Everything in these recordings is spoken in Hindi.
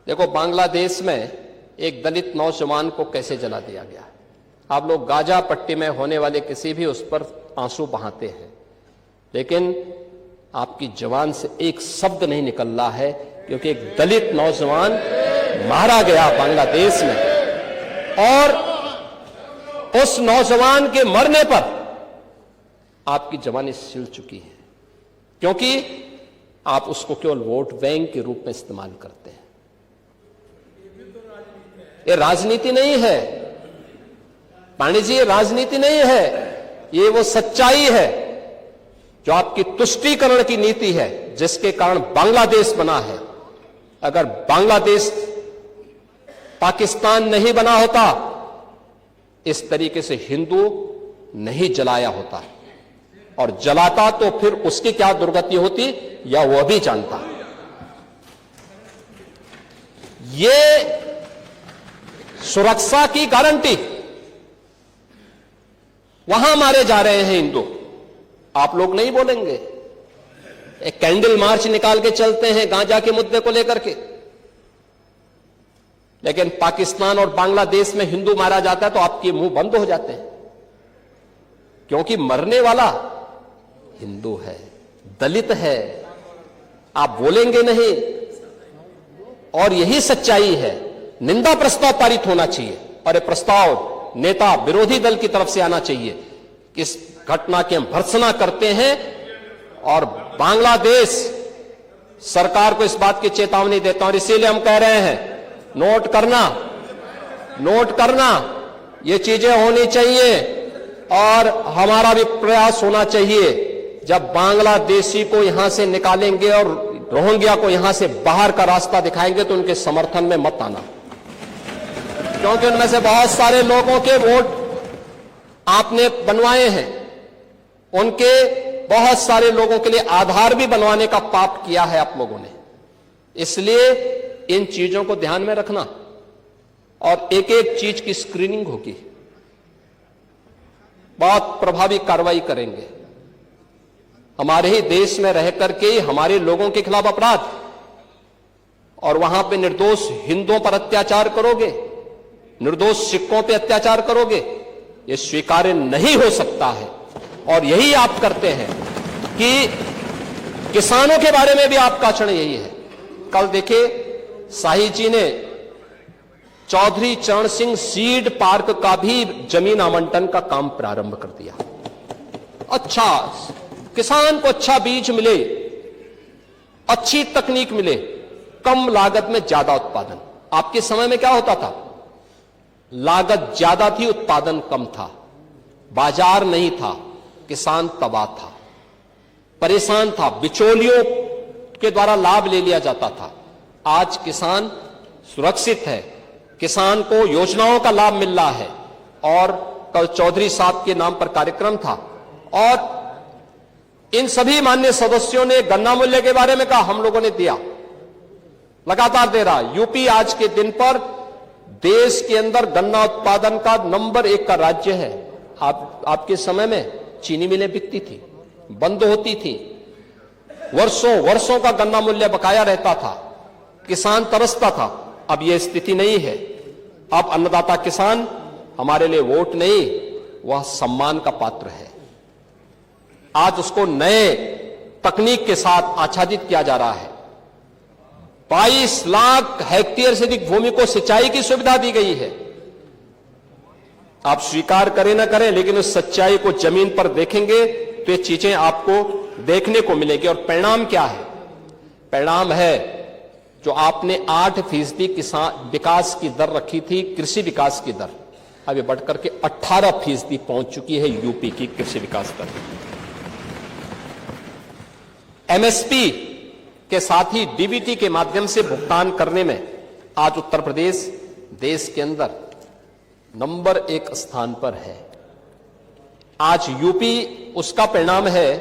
देखो, बांग्लादेश में एक दलित नौजवान को कैसे जला दिया गया। आप लोग गाजा पट्टी में होने वाले किसी भी उस पर आंसू बहाते हैं, लेकिन आपकी जबान से एक शब्द नहीं निकल रहा है, क्योंकि एक दलित नौजवान मारा गया बांग्लादेश में, और उस नौजवान के मरने पर आपकी जबान सिल चुकी है, क्योंकि आप उसको केवल वोट बैंक के रूप में इस्तेमाल करते हैं। ये राजनीति नहीं है पांडे जी, ये राजनीति नहीं है, ये वो सच्चाई है जो आपकी तुष्टीकरण की नीति है, जिसके कारण बांग्लादेश बना है। अगर बांग्लादेश पाकिस्तान नहीं बना होता, इस तरीके से हिंदू नहीं जलाया होता, और जलाता तो फिर उसकी क्या दुर्गति होती या वह भी जानता। ये सुरक्षा की गारंटी, वहां मारे जा रहे हैं हिंदू, आप लोग नहीं बोलेंगे। एक कैंडल मार्च निकाल के चलते हैं गांजा के मुद्दे को लेकर के, लेकिन पाकिस्तान और बांग्लादेश में हिंदू मारा जाता है तो आपके मुंह बंद हो जाते हैं, क्योंकि मरने वाला हिंदू है, दलित है, आप बोलेंगे नहीं। और यही सच्चाई है। निंदा प्रस्ताव पारित होना चाहिए, और यह प्रस्ताव नेता विरोधी दल की तरफ से आना चाहिए। इस घटना की हम भर्त्सना करते हैं, और बांग्लादेश सरकार को इस बात की चेतावनी देता हूं, और इसीलिए हम कह रहे हैं, नोट करना, ये चीजें होनी चाहिए, और हमारा भी प्रयास होना चाहिए। जब बांग्लादेशी को यहां से निकालेंगे और रोहिंग्या को यहां से बाहर का रास्ता दिखाएंगे, तो उनके समर्थन में मत आना, क्योंकि उनमें से बहुत सारे लोगों के वोट आपने बनवाए हैं, उनके बहुत सारे लोगों के लिए आधार भी बनवाने का पाप किया है आप लोगों ने। इसलिए इन चीजों को ध्यान में रखना, और एक एक चीज की स्क्रीनिंग होगी, बहुत प्रभावी कार्रवाई करेंगे। हमारे ही देश में रह करके हमारे लोगों के खिलाफ अपराध, और वहां पे निर्दोष हिंदुओं पर अत्याचार करोगे, निर्दोष सिखों पे अत्याचार करोगे, यह स्वीकार्य नहीं हो सकता है। और यही आप करते हैं कि किसानों के बारे में भी आपका आचरण यही है। कल देखिए, शाही जी ने चौधरी चरण सिंह सीड पार्क का भी जमीन आवंटन का काम प्रारंभ कर दिया। अच्छा, किसान को अच्छा बीज मिले, अच्छी तकनीक मिले, कम लागत में ज्यादा उत्पादन। आपके समय में क्या होता था? लागत ज्यादा थी, उत्पादन कम था, बाजार नहीं था, किसान तबाह था, परेशान था, बिचौलियों के द्वारा लाभ ले लिया जाता था। आज किसान सुरक्षित है, किसान को योजनाओं का लाभ मिल रहा है। और कल चौधरी साहब के नाम पर कार्यक्रम था, और इन सभी माननीय सदस्यों ने गन्ना मूल्य के बारे में कहा, हम लोगों ने दिया, लगातार दे रहा। यूपी आज के दिन पर देश के अंदर गन्ना उत्पादन का नंबर 1 का राज्य है। आपके समय में चीनी मिलें बिकती थी, बंद होती थी, वर्षों का गन्ना मूल्य बकाया रहता था, किसान तरसता था। अब यह स्थिति नहीं है। अब अन्नदाता किसान हमारे लिए वोट नहीं, वह सम्मान का पात्र है। आज उसको नए तकनीक के साथ आच्छादित किया जा रहा है। 22 लाख हेक्टेयर से अधिक भूमि को सिंचाई की सुविधा दी गई है। आप स्वीकार करें ना करें, लेकिन उस सच्चाई को जमीन पर देखेंगे तो ये चीजें आपको देखने को मिलेगी। और परिणाम क्या है? परिणाम है जो आपने 8% किसान विकास की दर रखी थी, कृषि विकास की दर, अब ये बढ़कर के 18% पहुंच चुकी है यूपी की कृषि विकास दर। एमएसपी के साथ ही डीबीटी के माध्यम से भुगतान करने में आज उत्तर प्रदेश देश के अंदर नंबर 1 स्थान पर है। आज यूपी उसका परिणाम है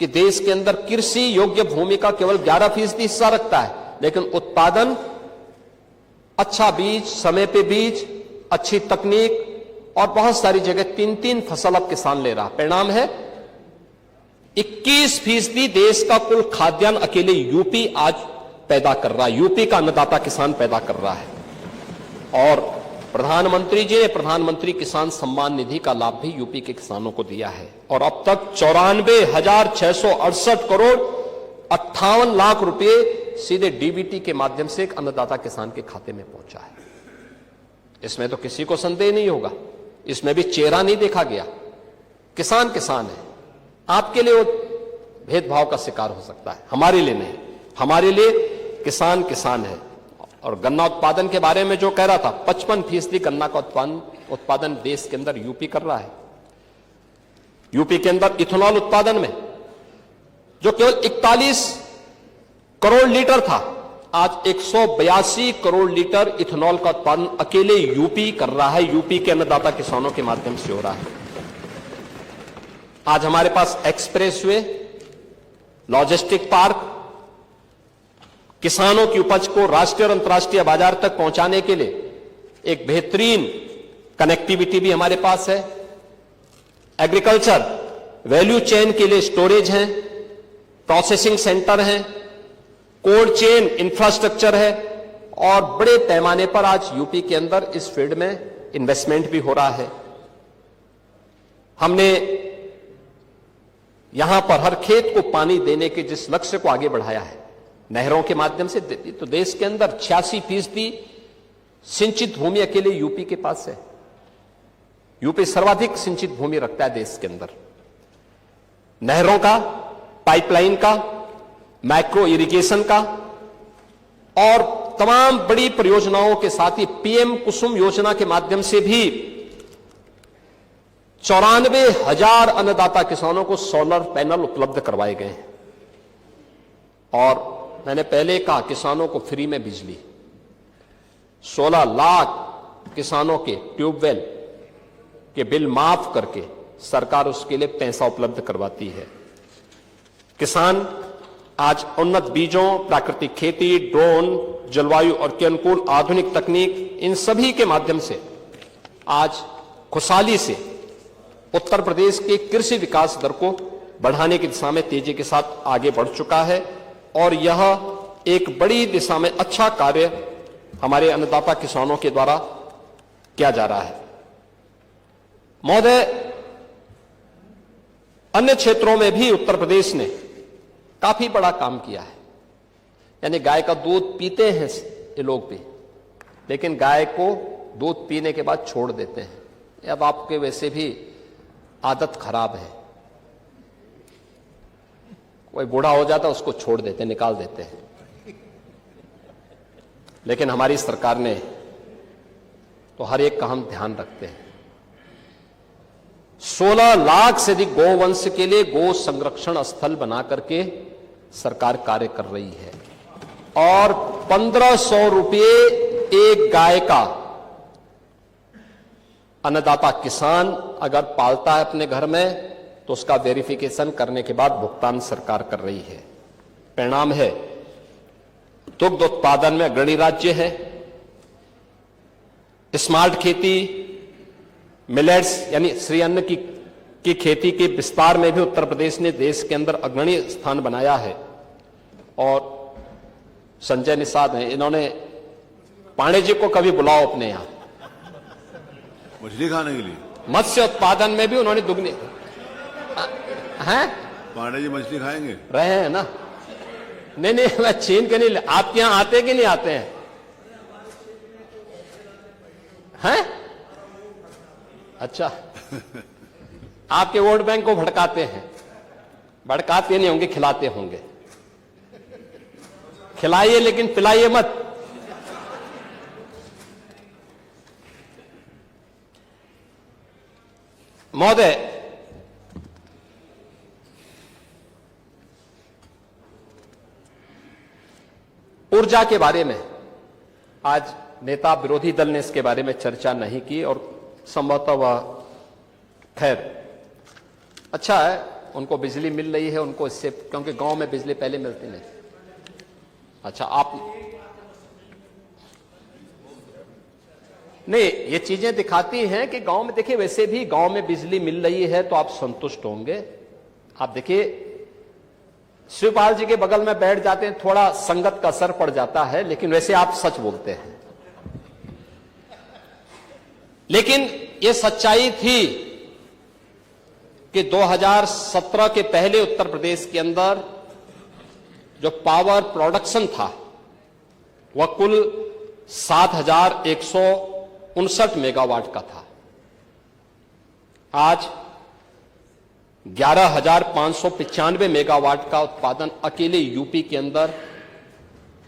कि देश के अंदर कृषि योग्य भूमि का केवल 11% हिस्सा रखता है, लेकिन उत्पादन, अच्छा बीज, समय पे बीज, अच्छी तकनीक और बहुत सारी जगह 3-3 फसल अब किसान ले रहा। परिणाम है 21% देश का कुल खाद्यान्न अकेले यूपी आज पैदा कर रहा है, यूपी का अन्नदाता किसान पैदा कर रहा है। और प्रधानमंत्री जी ने प्रधानमंत्री किसान सम्मान निधि का लाभ भी यूपी के किसानों को दिया है और अब तक 94,668 करोड़ 58 लाख रुपए सीधे डीबीटी के माध्यम से एक अन्नदाता किसान के खाते में पहुंचा है। इसमें तो किसी को संदेह नहीं होगा, इसमें भी चेहरा नहीं देखा गया। किसान किसान है, आपके लिए वो भेदभाव का शिकार हो सकता है, हमारे लिए नहीं। हमारे लिए किसान किसान है। और गन्ना उत्पादन के बारे में जो कह रहा था, 55% गन्ना का उत्पादन देश के अंदर यूपी कर रहा है। यूपी के अंदर इथेनॉल उत्पादन में जो केवल 41 करोड़ लीटर था, आज 182 करोड़ लीटर इथेनॉल का उत्पादन अकेले यूपी कर रहा है, यूपी के अन्नदाता किसानों के माध्यम से हो रहा है। आज हमारे पास एक्सप्रेसवे, लॉजिस्टिक पार्क, किसानों की उपज को राष्ट्रीय और अंतर्राष्ट्रीय बाजार तक पहुंचाने के लिए एक बेहतरीन कनेक्टिविटी भी हमारे पास है। एग्रीकल्चर वैल्यू चेन के लिए स्टोरेज है, प्रोसेसिंग सेंटर है, कोल्ड चेन इंफ्रास्ट्रक्चर है और बड़े पैमाने पर आज यूपी के अंदर इस फील्ड में इन्वेस्टमेंट भी हो रहा है। हमने यहां पर हर खेत को पानी देने के जिस लक्ष्य को आगे बढ़ाया है नहरों के माध्यम से, तो देश के अंदर 86% सिंचित भूमि अकेले यूपी के पास है। यूपी सर्वाधिक सिंचित भूमि रखता है देश के अंदर। नहरों का, पाइपलाइन का, माइक्रो इरिगेशन का और तमाम बड़ी परियोजनाओं के साथ ही पीएम कुसुम योजना के माध्यम से भी 94,000 अन्नदाता किसानों को सोलर पैनल उपलब्ध करवाए गए हैं। और मैंने पहले कहा, किसानों को फ्री में बिजली, 16 लाख किसानों के ट्यूबवेल के बिल माफ करके सरकार उसके लिए पैसा उपलब्ध करवाती है। किसान आज उन्नत बीजों, प्राकृतिक खेती, ड्रोन, जलवायु और के अनुकूल आधुनिक तकनीक, इन सभी के माध्यम से आज खुशहाली से उत्तर प्रदेश के कृषि विकास दर को बढ़ाने की दिशा में तेजी के साथ आगे बढ़ चुका है और यह एक बड़ी दिशा में अच्छा कार्य हमारे अन्नदाता किसानों के द्वारा किया जा रहा है। महोदय, अन्य क्षेत्रों में भी उत्तर प्रदेश ने काफी बड़ा काम किया है। यानी गाय का दूध पीते हैं ये लोग भी, लेकिन गाय को दूध पीने के बाद छोड़ देते हैं। अब आपके वैसे भी आदत खराब है, कोई बूढ़ा हो जाता है उसको छोड़ देते हैं, निकाल देते हैं। लेकिन हमारी सरकार ने तो हर एक का हम ध्यान रखते हैं। 16 लाख से अधिक गोवंश के लिए गो संरक्षण स्थल बना करके सरकार कार्य कर रही है और 1,500 रुपये एक गाय का अन्नदाता किसान अगर पालता है अपने घर में तो उसका वेरिफिकेशन करने के बाद भुगतान सरकार कर रही है। परिणाम है दुग्ध उत्पादन में अग्रणी राज्य है। स्मार्ट खेती, मिलेट्स यानी श्री अन्न की खेती के विस्तार में भी उत्तर प्रदेश ने देश के अंदर अग्रणी स्थान बनाया है। और संजय निषाद हैं, इन्होंने पांडे जी को कभी बुलाओ अपने यहां मछली खाने के लिए। मत्स्य उत्पादन में भी उन्होंने दुगनी हैं। पांडे जी मछली खाएंगे? रहे हैं ना? नहीं नहीं, मैं छीन के नहीं। आपके यहां आते कि नहीं आते हैं? हैं? अच्छा, आपके वोट बैंक को भड़काते हैं। भड़काते नहीं होंगे, खिलाते होंगे। खिलाइए लेकिन पिलाइए मत। महोदय, ऊर्जा के बारे में आज नेता विरोधी दल ने इसके बारे में चर्चा नहीं की और संभवतः वह, खैर अच्छा है, उनको बिजली मिल रही है उनको इससे, क्योंकि गांव में बिजली पहले मिलती नहीं। अच्छा, आप नहीं, ये चीजें दिखाती हैं कि गांव में, देखिए वैसे भी गांव में बिजली मिल रही है तो आप संतुष्ट होंगे। आप देखिए शिवपाल जी के बगल में बैठ जाते हैं, थोड़ा संगत का असर पड़ जाता है, लेकिन वैसे आप सच बोलते हैं। लेकिन यह सच्चाई थी कि 2017 के पहले उत्तर प्रदेश के अंदर जो पावर प्रोडक्शन था वह कुल 7,159 मेगावाट का था। आज 11,595 मेगावाट का उत्पादन अकेले यूपी के अंदर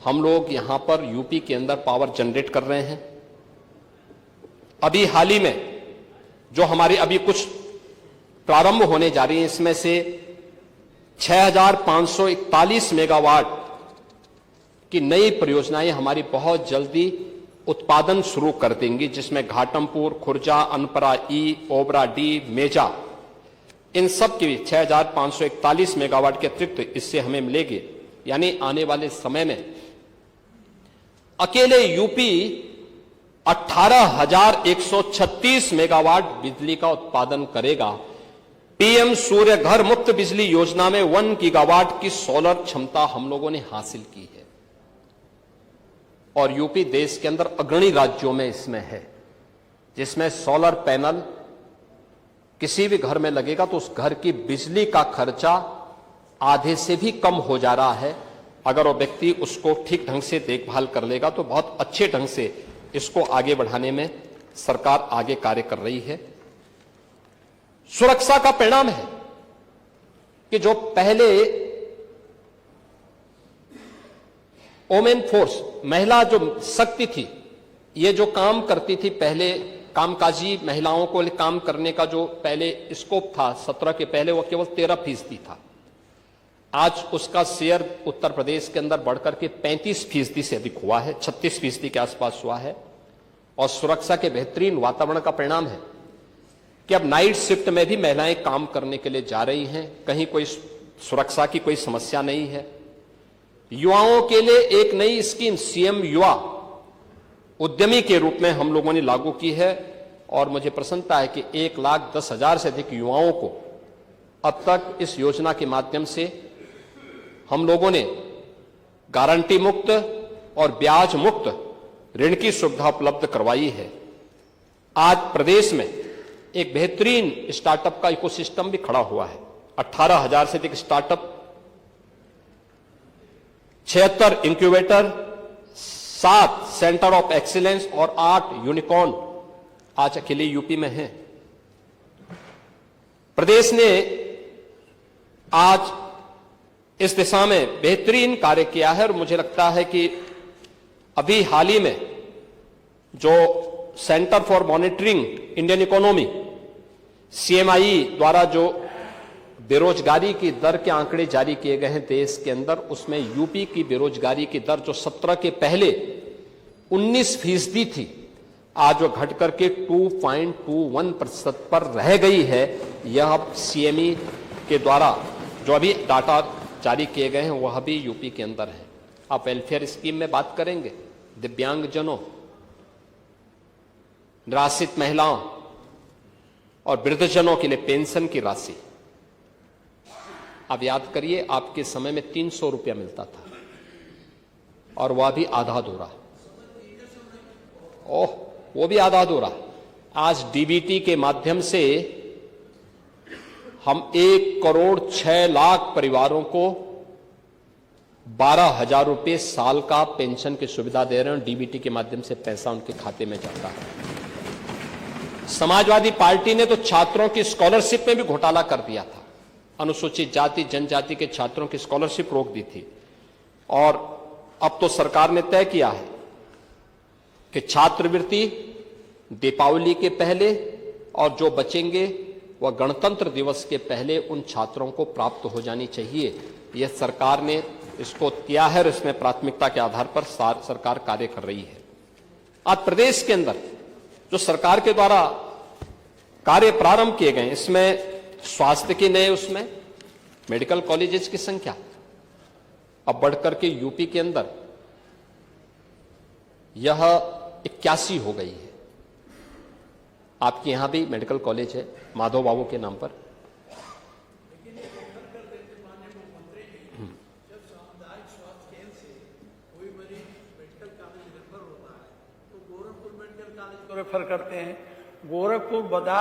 हम लोग यहां पर यूपी के अंदर पावर जनरेट कर रहे हैं। अभी हाल ही में जो हमारी अभी कुछ प्रारंभ होने जा रही है, इसमें से 6,541 मेगावाट की नई परियोजनाएं हमारी बहुत जल्दी उत्पादन शुरू कर देंगी, जिसमें घाटमपुर, खुर्जा, अनपरा ई, ओबरा डी, मेजा, इन सब की 6,541 मेगावाट के अतिरिक्त इससे हमें मिलेगी। यानी आने वाले समय में अकेले यूपी 18,136 मेगावाट बिजली का उत्पादन करेगा। पीएम सूर्य घर मुफ्त बिजली योजना में 1 गीगावाट की सोलर क्षमता हम लोगों ने हासिल की है और यूपी देश के अंदर अग्रणी राज्यों में इसमें है, जिसमें सोलर पैनल किसी भी घर में लगेगा तो उस घर की बिजली का खर्चा आधे से भी कम हो जा रहा है। अगर वो व्यक्ति उसको ठीक ढंग से देखभाल कर लेगा तो बहुत अच्छे ढंग से इसको आगे बढ़ाने में सरकार आगे कार्य कर रही है। सुरक्षा का परिणाम है कि जो पहले वोमेन फोर्स, महिला जो शक्ति थी, ये जो काम करती थी, पहले कामकाजी महिलाओं को काम करने का जो पहले स्कोप था 17 के पहले, वो केवल 13% था। आज उसका शेयर उत्तर प्रदेश के अंदर बढ़कर के 35% से अधिक हुआ है, 36% के आसपास हुआ है। और सुरक्षा के बेहतरीन वातावरण का परिणाम है कि अब नाइट शिफ्ट में भी महिलाएं काम करने के लिए जा रही हैं, कहीं कोई सुरक्षा की कोई समस्या नहीं है। युवाओं के लिए एक नई स्कीम सीएम युवा उद्यमी के रूप में हम लोगों ने लागू की है और मुझे प्रसन्नता है कि 1,10,000 से अधिक युवाओं को अब तक इस योजना के माध्यम से हम लोगों ने गारंटी मुक्त और ब्याज मुक्त ऋण की सुविधा उपलब्ध करवाई है। आज प्रदेश में एक बेहतरीन स्टार्टअप का इकोसिस्टम भी खड़ा हुआ है। 18,000 से अधिक startup, 76 incubator, 7 centre of excellence और 8 यूनिकॉर्न आज अकेले यूपी में हैं। प्रदेश ने आज इस दिशा में बेहतरीन कार्य किया है और मुझे लगता है कि अभी हाल ही में जो centre for monitoring Indian economy CMI द्वारा जो बेरोजगारी की दर के आंकड़े जारी किए गए हैं देश के अंदर, उसमें यूपी की बेरोजगारी की दर जो 17 के पहले 19% थी, आज वो घट करके 2.21% पर रह गई है। यह सीएमई के द्वारा जो अभी डाटा जारी किए गए हैं वह भी यूपी के अंदर है। आप वेलफेयर स्कीम में बात करेंगे, दिव्यांगजनों, निराश्रित महिलाओं और वृद्धजनों के लिए पेंशन की राशि, आप याद करिए आपके समय में 300 रुपया मिलता था और वह भी आधा अधूरा। ओह, वो भी आधा अधूरा। आज डीबीटी के माध्यम से हम 1,06,00,000 परिवारों को 12,000 रुपये साल का पेंशन की सुविधा दे रहे हैं। डीबीटी के माध्यम से पैसा उनके खाते में जाता है। समाजवादी पार्टी ने तो छात्रों की स्कॉलरशिप में भी घोटाला कर दिया था। अनुसूचित जाति जनजाति के छात्रों की स्कॉलरशिप रोक दी थी और अब तो सरकार ने तय किया है कि छात्रवृत्ति दीपावली के पहले और जो बचेंगे वह गणतंत्र दिवस के पहले उन छात्रों को प्राप्त हो जानी चाहिए। यह सरकार ने इसको किया है और इसमें प्राथमिकता के आधार पर सरकार कार्य कर रही है। आज प्रदेश के अंदर जो सरकार के द्वारा कार्य प्रारंभ किए गए, इसमें स्वास्थ्य के नए, उसमें मेडिकल कॉलेजेस की संख्या अब बढ़कर के यूपी के अंदर यह 81 हो गई है। आपके यहां भी मेडिकल कॉलेज है माधव बाबू के नाम पर। मेडिकल कॉलेज को रेफर करते हैं। गोरखपुर बाजार